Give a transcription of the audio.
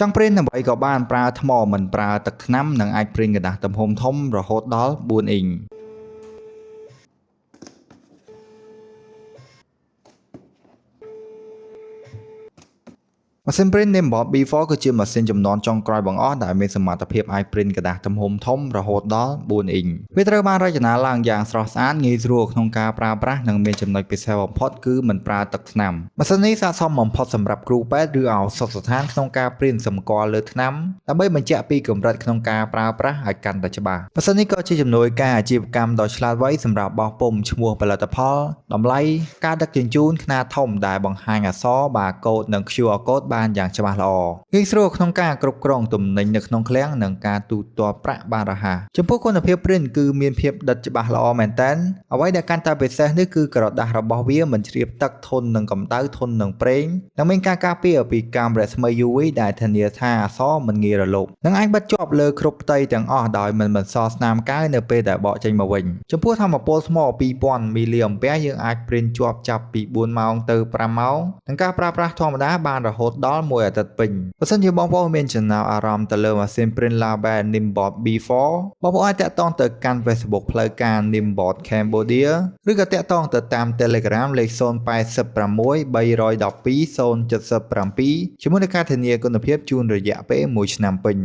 ចង់ព្រីនដើម្បីក៏បានប្រើថ្មមិនប្រើទឹកថ្នាំនិងអាចព្រីនกระดาษទំហំធំរហូតដល់4អ៊ីង ម៉ាស៊ីន print Nimbot B4 គឺជាម៉ាស៊ីនចំនួនចុងក្រោយបង្អស់ដែលមានសមត្ថភាពអាច print กระดาษទំហំធំរហូតដល់4អ៊ីងវាត្រូវបានរចនាឡើងយ៉ាងស្រស់ស្អាតងាយស្រួលក្នុងការប្រើប្រាស់និងមានចំណុចពិសេសបំផុតគឺមិនប្រើទឹកថ្នាំម៉ាស៊ីននេះស័ក្តិសមបំផុតសម្រាប់គ្រូពេទ្យឬឱសថស្ថានក្នុងការ print សម្គាល់លើថ្នាំដើម្បីបញ្ជាក់ពីកម្រិតក្នុងការប្រើប្រាស់ឲ្យកាន់តែច្បាស់ម៉ាស៊ីននេះក៏ជាជំនួយការអាជីវកម្មដ៏ឆ្លាតវៃសម្រាប់បោះពុម្ពឈ្មោះផលិតផលតម្លៃការដឹកជញ្ជូនខ្នាតធំដែលបង្ហាញអក្សរ barcode និង QR code បានយ៉ាងច្បាស់ល្អងាយស្រួលក្នុងការគ្រប់គ្រងទំនិញនៅក្នុងឃ្លាំងនិងការទូទាត់ប្រាក់បានរហ័សចំពោះគុណភាព print គឺមានភាពដិតច្បាស់ល្អមែនទែនអ្វីដែលកាន់តែពិសេសនេះគឺក្រដាសរបស់វាមិនជ្រាបទឹកធន់នឹងកម្ដៅធន់នឹងប្រេងនិងមានការការពារពីកាំរស្មី UV ដែលធានាថាអក្សរមិនងាយរលោភនិងអាចបិទជាប់លើគ្រប់ផ្ទៃទាំងអស់ដោយមិនបន្សល់ស្នាមកែវនៅពេលដែលបកចេញមកវិញចំពោះថាមពលថ្ម 2000 មីលីអាំពែយើងអាច print ជាប់ចាប់ពី4ម៉ោងទៅ5ម៉ោងនិងការប្រើប្រាស់ធម្មតាបានរហូតដល់1អាទិត្យពេញបើសិនជាបងប្អូនមានចំណាប់អារម្មណ៍ទៅលើម៉ាស៊ីន print label Nimbot B4 បងប្អូនអាចតាក់ទងទៅកាន់ Facebook ផ្លូវការ Nimbot Cambodia ឬក៏តាក់ទងទៅតាម Telegram លេខ086 312 077ជាមួយនឹងការធានាគុណភាពជូនរយៈពេល1ឆ្នាំពេញ